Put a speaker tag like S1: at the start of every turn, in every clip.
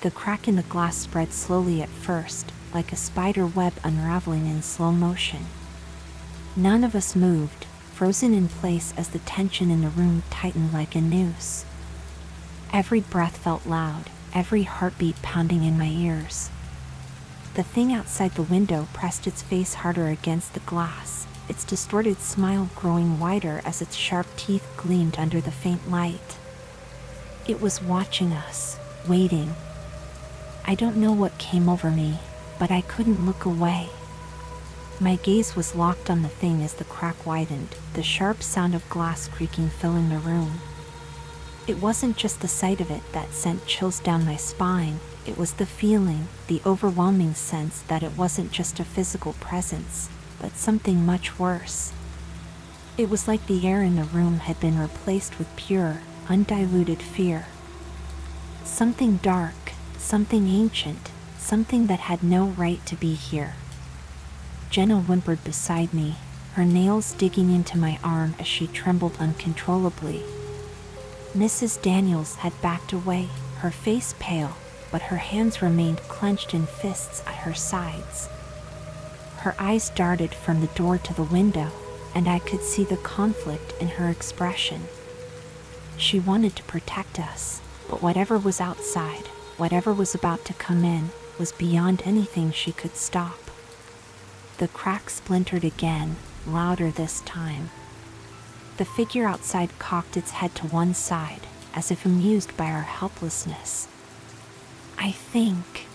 S1: The crack in the glass spread slowly at first, like a spider web unraveling in slow motion. None of us moved, frozen in place as the tension in the room tightened like a noose. Every breath felt loud, every heartbeat pounding in my ears. The thing outside the window pressed its face harder against the glass, its distorted smile growing wider as its sharp teeth gleamed under the faint light. It was watching us, waiting. I don't know what came over me, but I couldn't look away. My gaze was locked on the thing as the crack widened, the sharp sound of glass creaking filling the room. It wasn't just the sight of it that sent chills down my spine, it was the feeling, the overwhelming sense that it wasn't just a physical presence, but something much worse. It was like the air in the room had been replaced with pure, undiluted fear. Something dark, something ancient, something that had no right to be here. Jenna whimpered beside me, her nails digging into my arm as she trembled uncontrollably. Mrs. Daniels had backed away, her face pale, but her hands remained clenched in fists at her sides. Her eyes darted from the door to the window, and I could see the conflict in her expression. She wanted to protect us, but whatever was outside, whatever was about to come in, was beyond anything she could stop. The crack splintered again, louder this time. The figure outside cocked its head to one side, as if amused by our helplessness. I think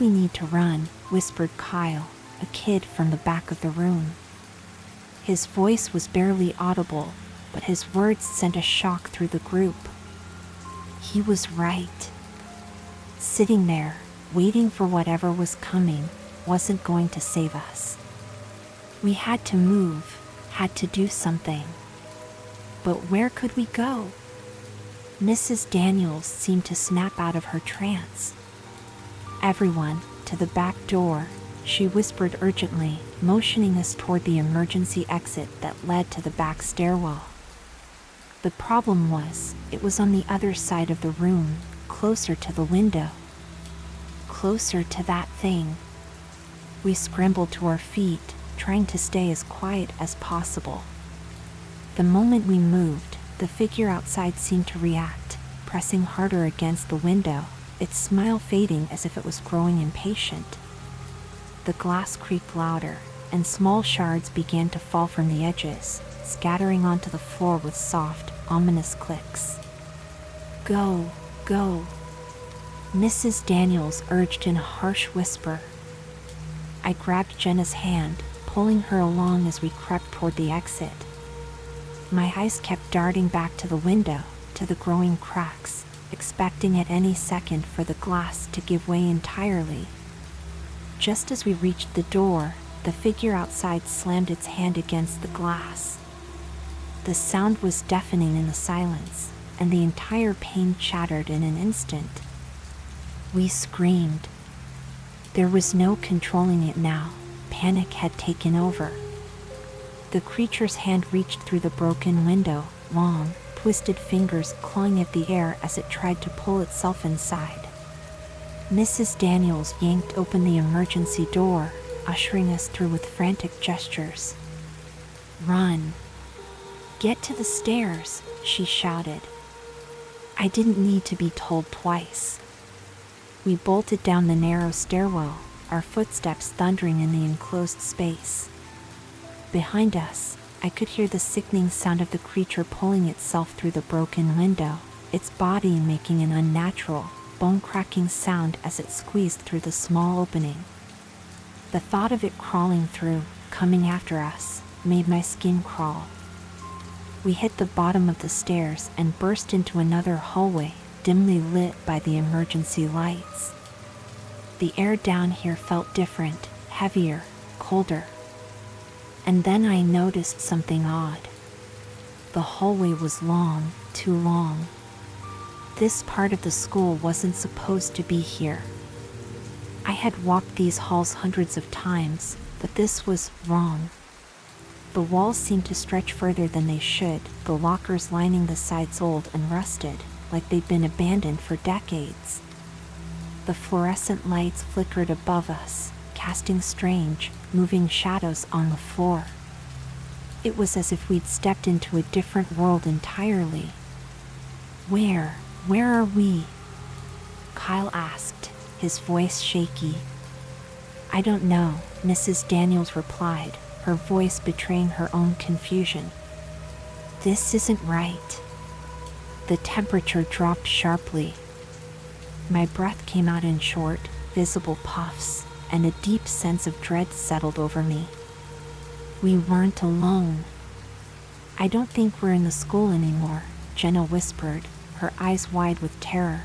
S1: we need to run," whispered Kyle, a kid from the back of the room. His voice was barely audible, but his words sent a shock through the group. He was right. Sitting there, waiting for whatever was coming, wasn't going to save us. We had to move, had to do something. But where could we go? Mrs. Daniels seemed to snap out of her trance. "Everyone, to the back door," she whispered urgently, motioning us toward the emergency exit that led to the back stairwell. The problem was, it was on the other side of the room, closer to the window. Closer to that thing. We scrambled to our feet, trying to stay as quiet as possible. The moment we moved, the figure outside seemed to react, pressing harder against the window, its smile fading as if it was growing impatient. The glass creaked louder, and small shards began to fall from the edges, scattering onto the floor with soft, ominous clicks. "Go, go," Mrs. Daniels urged in a harsh whisper. I grabbed Jenna's hand, pulling her along as we crept toward the exit. My eyes kept darting back to the window, to the growing cracks, expecting at any second for the glass to give way entirely. Just as we reached the door, the figure outside slammed its hand against the glass. The sound was deafening in the silence, and the entire pane shattered in an instant. We screamed. There was no controlling it now. Panic had taken over. The creature's hand reached through the broken window, long, twisted fingers clawing at the air as it tried to pull itself inside. Mrs. Daniels yanked open the emergency door, ushering us through with frantic gestures. "Run! Get to the stairs," she shouted. I didn't need to be told twice. We bolted down the narrow stairwell, our footsteps thundering in the enclosed space. Behind us, I could hear the sickening sound of the creature pulling itself through the broken window, its body making an unnatural, bone-cracking sound as it squeezed through the small opening. The thought of it crawling through, coming after us, made my skin crawl. We hit the bottom of the stairs and burst into another hallway, dimly lit by the emergency lights. The air down here felt different, heavier, colder. And then I noticed something odd. The hallway was long, too long. This part of the school wasn't supposed to be here. I had walked these halls hundreds of times, but this was wrong. The walls seemed to stretch further than they should, the lockers lining the sides old and rusted, like they'd been abandoned for decades. The fluorescent lights flickered above us, casting strange, moving shadows on the floor. It was as if we'd stepped into a different world entirely. Where are we?" Kyle asked, his voice shaky. "I don't know," Mrs. Daniels replied, her voice betraying her own confusion. "This isn't right." The temperature dropped sharply. My breath came out in short, visible puffs, and a deep sense of dread settled over me. We weren't alone. "I don't think we're in the school anymore," Jenna whispered, her eyes wide with terror.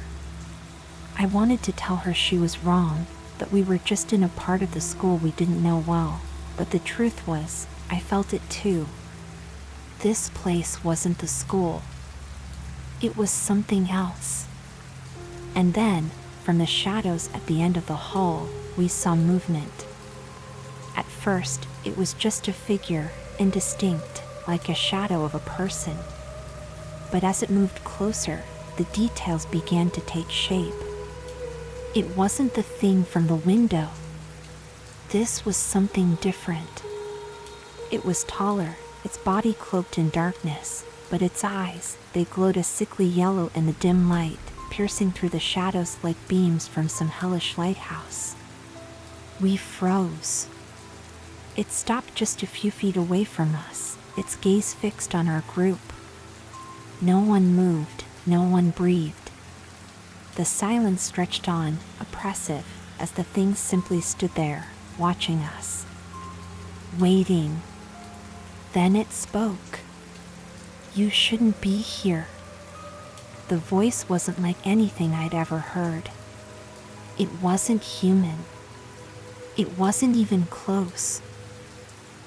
S1: I wanted to tell her she was wrong, that we were just in a part of the school we didn't know well, but the truth was, I felt it too. This place wasn't the school. It was something else. And then, from the shadows at the end of the hall, we saw movement. At first, it was just a figure, indistinct, like a shadow of a person. But as it moved closer, the details began to take shape. It wasn't the thing from the window. This was something different. It was taller, its body cloaked in darkness, but its eyes, they glowed a sickly yellow in the dim light, piercing through the shadows like beams from some hellish lighthouse. We froze. It stopped just a few feet away from us, its gaze fixed on our group. No one moved, no one breathed. The silence stretched on, oppressive, as the thing simply stood there, watching us. Waiting. Then it spoke. "You shouldn't be here." The voice wasn't like anything I'd ever heard. It wasn't human. It wasn't even close.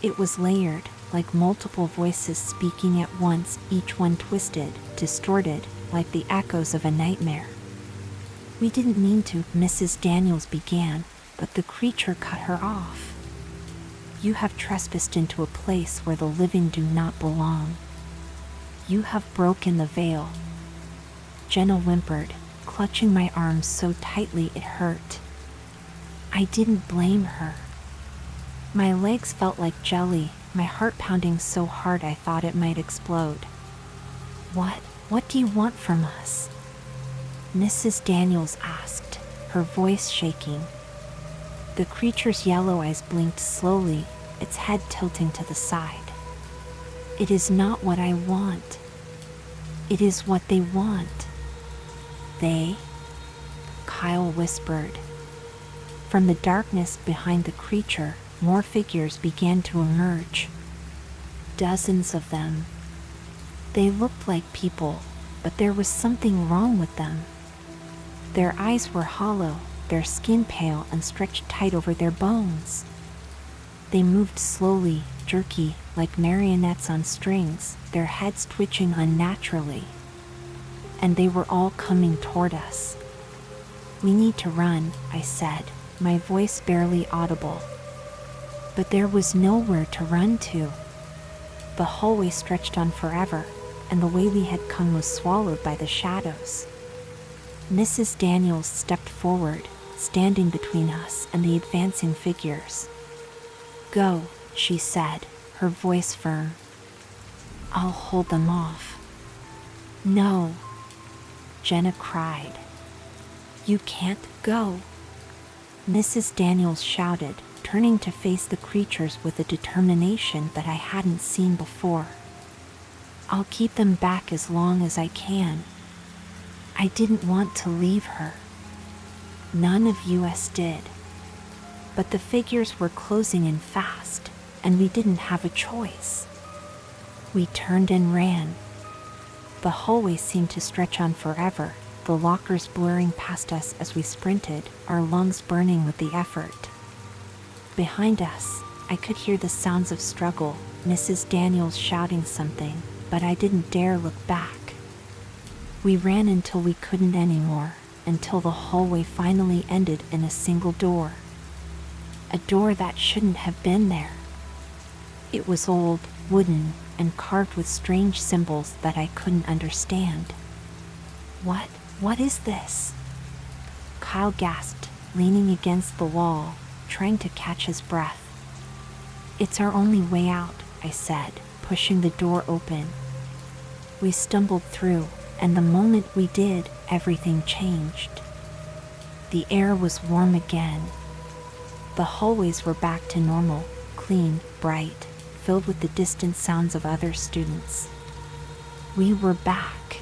S1: It was layered, like multiple voices speaking at once, each one twisted, distorted, like the echoes of a nightmare. "We didn't mean to," Mrs. Daniels began, but the creature cut her off. "You have trespassed into a place where the living do not belong. You have broken the veil." Jenna whimpered, clutching my arms so tightly it hurt. I didn't blame her. My legs felt like jelly, my heart pounding so hard I thought it might explode. What do you want from us?" Mrs. Daniels asked, her voice shaking. The creature's yellow eyes blinked slowly, its head tilting to the side. "It is not what I want. It is what they want." "They?" Kyle whispered. From the darkness behind the creature, more figures began to emerge. Dozens of them. They looked like people, but there was something wrong with them. Their eyes were hollow, their skin pale and stretched tight over their bones. They moved slowly, jerky, like marionettes on strings, their heads twitching unnaturally. And they were all coming toward us. "We need to run," I said, my voice barely audible. But there was nowhere to run to. The hallway stretched on forever, and the way we had come was swallowed by the shadows. Mrs. Daniels stepped forward, standing between us and the advancing figures. "Go," she said, her voice firm. "I'll hold them off." "No," Jenna cried. "You can't go," Mrs. Daniels shouted, turning to face the creatures with a determination that I hadn't seen before. "I'll keep them back as long as I can." I didn't want to leave her. None of us did. But the figures were closing in fast, and we didn't have a choice. We turned and ran. The hallway seemed to stretch on forever, the lockers blurring past us as we sprinted, our lungs burning with the effort. Behind us, I could hear the sounds of struggle, Mrs. Daniels shouting something, but I didn't dare look back. We ran until we couldn't anymore, until the hallway finally ended in a single door. A door that shouldn't have been there. It was old, wooden, and carved with strange symbols that I couldn't understand. What is this?" Kyle gasped, leaning against the wall, trying to catch his breath. "It's our only way out," I said, pushing the door open. We stumbled through, and the moment we did, everything changed. The air was warm again. The hallways were back to normal, clean, bright, filled with the distant sounds of other students. We were back.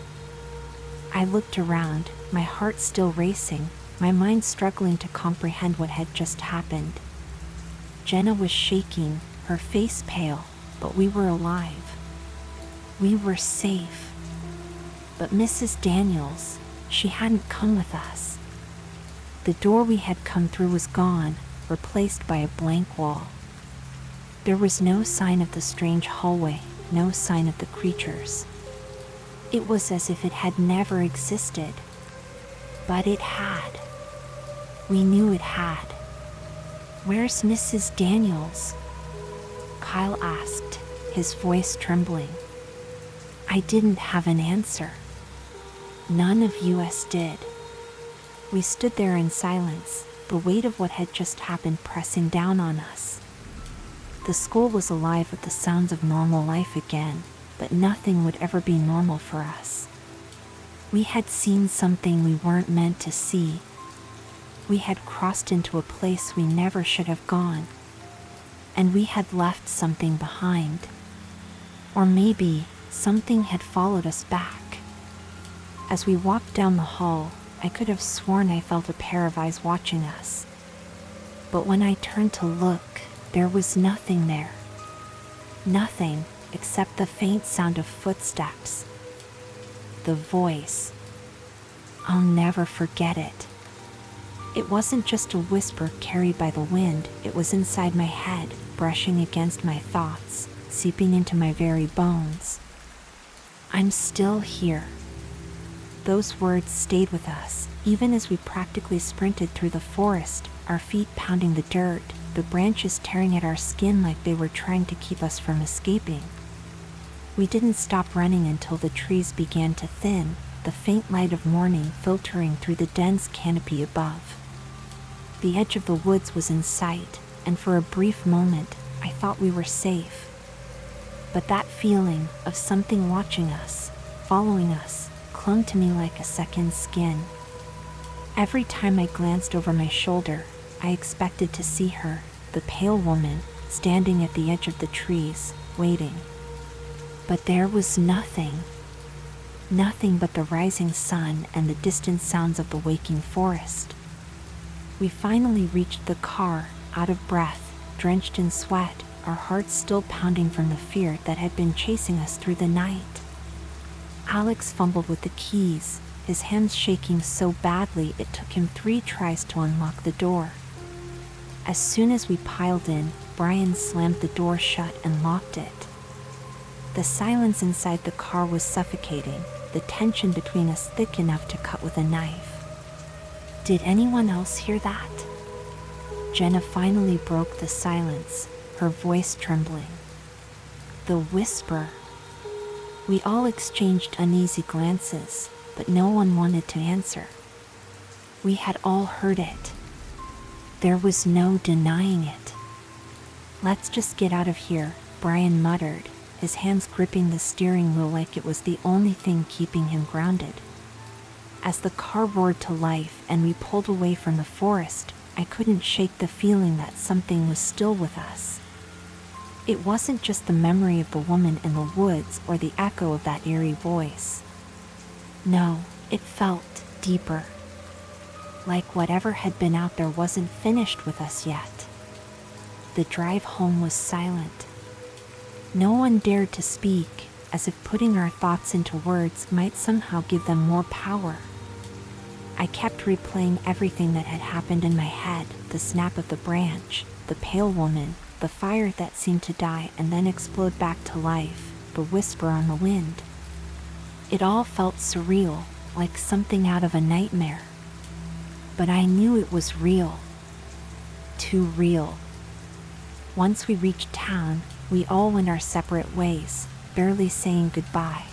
S1: I looked around, my heart still racing, my mind struggling to comprehend what had just happened. Jenna was shaking, her face pale, but we were alive. We were safe. But Mrs. Daniels, she hadn't come with us. The door we had come through was gone, replaced by a blank wall. There was no sign of the strange hallway, no sign of the creatures. It was as if it had never existed. But it had. We knew it had. "Where's Mrs. Daniels?" Kyle asked, his voice trembling. I didn't have an answer. None of us did. We stood there in silence, the weight of what had just happened pressing down on us. The school was alive with the sounds of normal life again, but nothing would ever be normal for us. We had seen something we weren't meant to see. We had crossed into a place we never should have gone. And we had left something behind. Or maybe something had followed us back. As we walked down the hall, I could have sworn I felt a pair of eyes watching us. But when I turned to look, there was nothing there. Nothing except the faint sound of footsteps. The voice. I'll never forget it. It wasn't just a whisper carried by the wind, it was inside my head, brushing against my thoughts, seeping into my very bones. I'm still here. Those words stayed with us, even as we practically sprinted through the forest, our feet pounding the dirt, the branches tearing at our skin like they were trying to keep us from escaping. We didn't stop running until the trees began to thin, the faint light of morning filtering through the dense canopy above. The edge of the woods was in sight, and for a brief moment, I thought we were safe. But that feeling of something watching us, following us, clung to me like a second skin. Every time I glanced over my shoulder, I expected to see her, the pale woman, standing at the edge of the trees, waiting. But there was nothing. Nothing but the rising sun and the distant sounds of the waking forest. We finally reached the car, out of breath, drenched in sweat, our hearts still pounding from the fear that had been chasing us through the night. Alex fumbled with the keys, his hands shaking so badly it took him 3 tries to unlock the door. As soon as we piled in, Brian slammed the door shut and locked it. The silence inside the car was suffocating, the tension between us thick enough to cut with a knife. Did anyone else hear that? Jenna finally broke the silence, her voice trembling. The whisper. We all exchanged uneasy glances, but no one wanted to answer. We had all heard it. There was no denying it. Let's just get out of here, Brian muttered, his hands gripping the steering wheel like it was the only thing keeping him grounded. As the car roared to life and we pulled away from the forest, I couldn't shake the feeling that something was still with us. It wasn't just the memory of the woman in the woods or the echo of that eerie voice. No, it felt deeper. Like whatever had been out there wasn't finished with us yet. The drive home was silent. No one dared to speak, as if putting our thoughts into words might somehow give them more power. I kept replaying everything that had happened in my head, the snap of the branch, the pale woman, the fire that seemed to die and then explode back to life, the whisper on the wind. It all felt surreal, like something out of a nightmare. But I knew it was real. Too real. Once we reached town, we all went our separate ways, barely saying goodbye.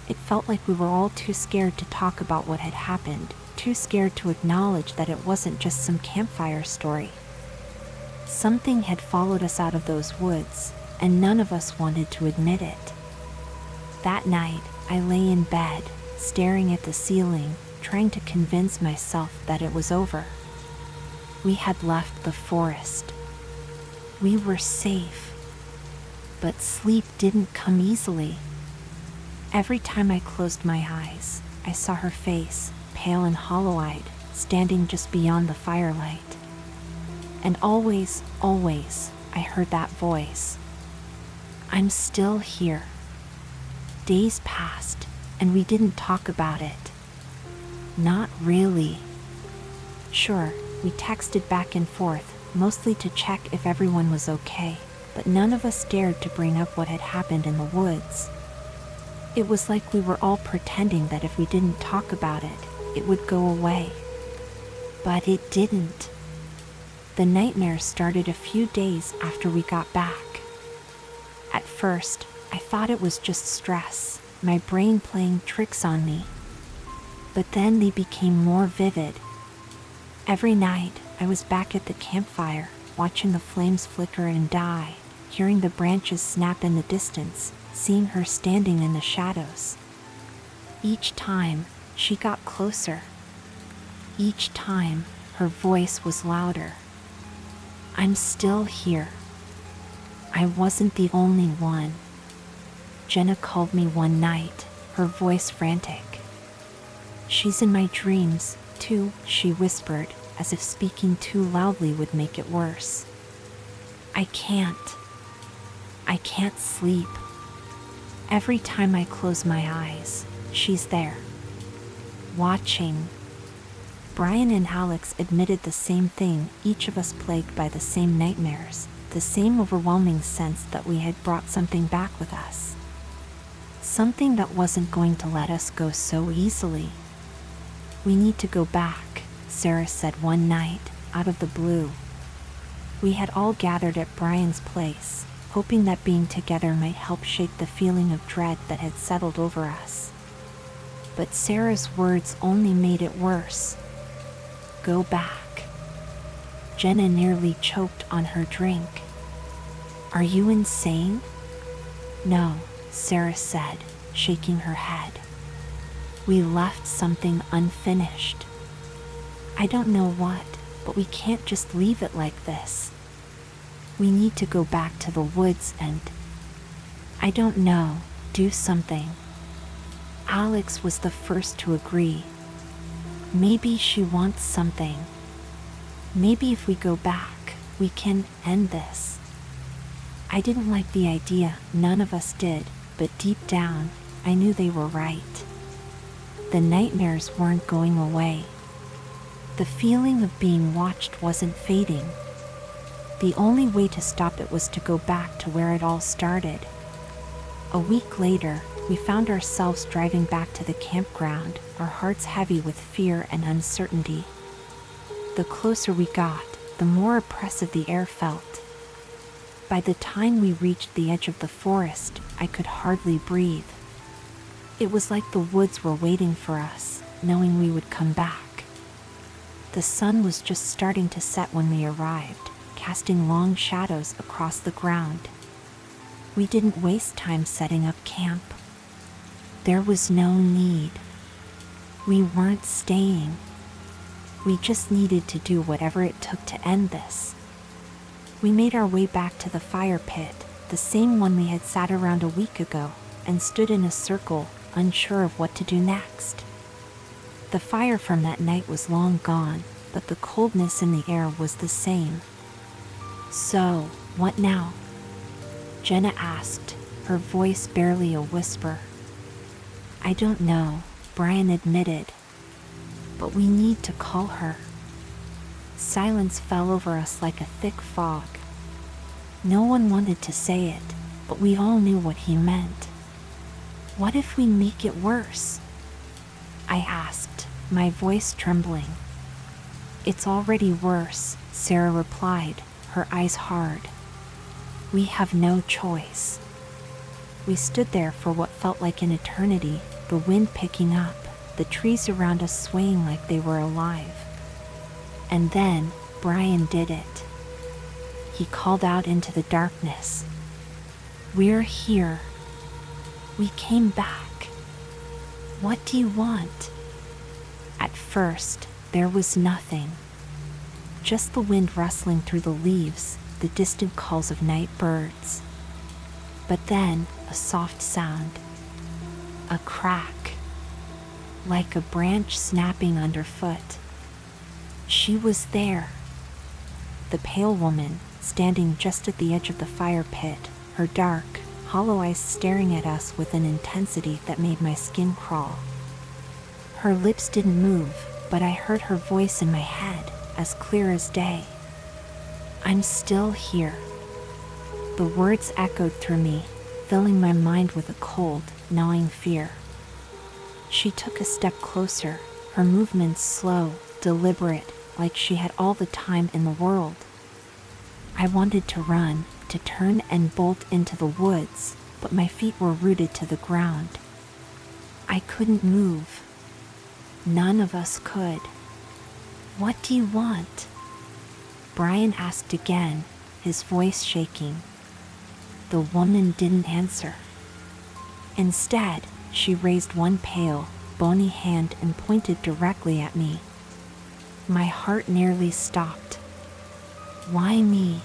S1: It felt like we were all too scared to talk about what had happened, too too scared to acknowledge that it wasn't just some campfire story. Something had followed us out of those woods, and none of us wanted to admit it. That night, I lay in bed, staring at the ceiling, trying to convince myself that it was over. We had left the forest. We were safe. But sleep didn't come easily. Every time I closed my eyes, I saw her face, pale and hollow-eyed, standing just beyond the firelight. And always, I heard that voice. I'm still here. Days passed, and we didn't talk about it. Not really. Sure, we texted back and forth, mostly to check if everyone was okay, but none of us dared to bring up what had happened in the woods. It was like we were all pretending that if we didn't talk about it, it would go away. But it didn't. The nightmares started a few days after we got back. At first, I thought it was just stress, my brain playing tricks on me. But then they became more vivid. Every night, I was back at the campfire, watching the flames flicker and die, hearing the branches snap in the distance, seeing her standing in the shadows. Each time, she got closer. Each time, her voice was louder. I'm still here. I wasn't the only one. Jenna called me one night, her voice frantic. She's in my dreams, too, she whispered, as if speaking too loudly would make it worse. I can't sleep. Every time I close my eyes, she's there, watching. Brian and Alex admitted the same thing, each of us plagued by the same nightmares, the same overwhelming sense that we had brought something back with us. Something that wasn't going to let us go so easily. We need to go back, Sarah said one night, out of the blue. We had all gathered at Brian's place, hoping that being together might help shake the feeling of dread that had settled over us. But Sarah's words only made it worse. Go back. Jenna nearly choked on her drink. Are you insane? No, Sarah said, shaking her head. We left something unfinished. I don't know what, but we can't just leave it like this. We need to go back to the woods and, I don't know, do something. Alex was the first to agree. Maybe she wants something. Maybe if we go back, we can end this. I didn't like the idea, none of us did, but deep down, I knew they were right. The nightmares weren't going away. The feeling of being watched wasn't fading. The only way to stop it was to go back to where it all started. A week later, we found ourselves driving back to the campground, our hearts heavy with fear and uncertainty. The closer we got, the more oppressive the air felt. By the time we reached the edge of the forest, I could hardly breathe. It was like the woods were waiting for us, knowing we would come back. The sun was just starting to set when we arrived, casting long shadows across the ground. We didn't waste time setting up camp. There was no need. We weren't staying. We just needed to do whatever it took to end this. We made our way back to the fire pit, the same one we had sat around a week ago, and stood in a circle, unsure of what to do next. The fire from that night was long gone, but the coldness in the air was the same. So, what now? Jenna asked, her voice barely a whisper. I don't know, Brian admitted. But we need to call her. Silence fell over us like a thick fog. No one wanted to say it, but we all knew what he meant. What if we make it worse? I asked, my voice trembling. It's already worse, Sarah replied, her eyes hard. We have no choice. We stood there for what felt like an eternity, the wind picking up, the trees around us swaying like they were alive. And then, Brian did it. He called out into the darkness. "We're here. We came back. What do you want?" At first, there was nothing. Just the wind rustling through the leaves, the distant calls of night birds. But then, a soft sound. A crack. Like a branch snapping underfoot. She was there. The pale woman, standing just at the edge of the fire pit, her dark, hollow eyes staring at us with an intensity that made my skin crawl. Her lips didn't move, but I heard her voice in my head, as clear as day. "I'm still here." The words echoed through me, filling my mind with a cold, gnawing fear. She took a step closer, her movements slow, deliberate, like she had all the time in the world. I wanted to run, to turn and bolt into the woods, but my feet were rooted to the ground. I couldn't move. None of us could. "What do you want?" Brian asked again, his voice shaking. The woman didn't answer. Instead, she raised one pale, bony hand and pointed directly at me. My heart nearly stopped. "Why me?"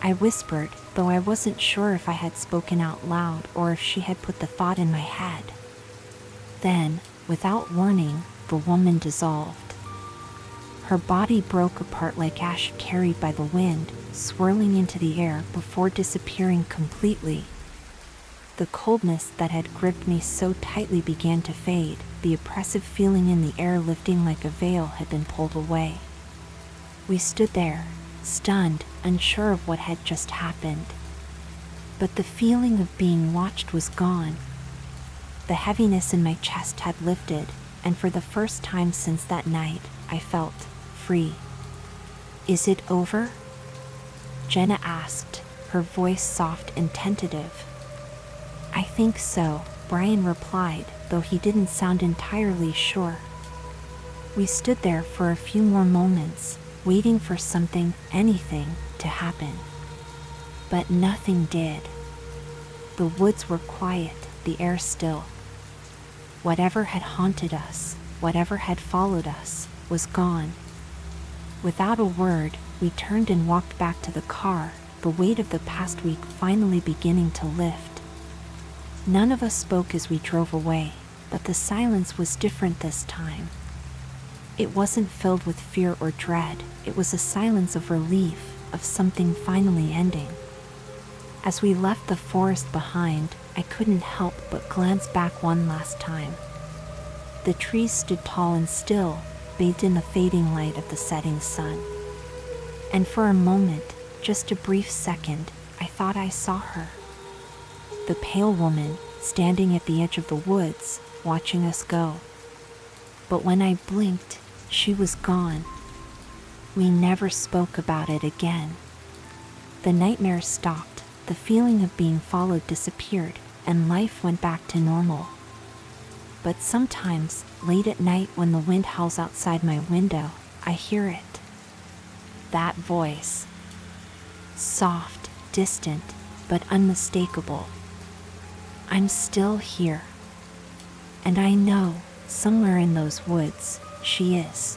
S1: I whispered, though I wasn't sure if I had spoken out loud or if she had put the thought in my head. Then, without warning, the woman dissolved. Her body broke apart like ash carried by the wind, swirling into the air before disappearing completely. The coldness that had gripped me so tightly began to fade, the oppressive feeling in the air lifting like a veil had been pulled away. We stood there, stunned, unsure of what had just happened. But the feeling of being watched was gone. The heaviness in my chest had lifted, and for the first time since that night, I felt free. "Is it over?" Jenna asked, her voice soft and tentative. "I think so," Brian replied, though he didn't sound entirely sure. We stood there for a few more moments, waiting for something, anything, to happen. But nothing did. The woods were quiet, the air still. Whatever had haunted us, whatever had followed us, was gone. Without a word, we turned and walked back to the car, the weight of the past week finally beginning to lift. None of us spoke as we drove away, but the silence was different this time. It wasn't filled with fear or dread, it was a silence of relief, of something finally ending. As we left the forest behind, I couldn't help but glance back one last time. The trees stood tall and still, bathed in the fading light of the setting sun. And for a moment, just a brief second, I thought I saw her. The pale woman, standing at the edge of the woods, watching us go. But when I blinked, she was gone. We never spoke about it again. The nightmare stopped, the feeling of being followed disappeared, and life went back to normal. But sometimes, late at night when the wind howls outside my window, I hear it. That voice. Soft, distant, but unmistakable. I'm still here. And I know, somewhere in those woods, she is.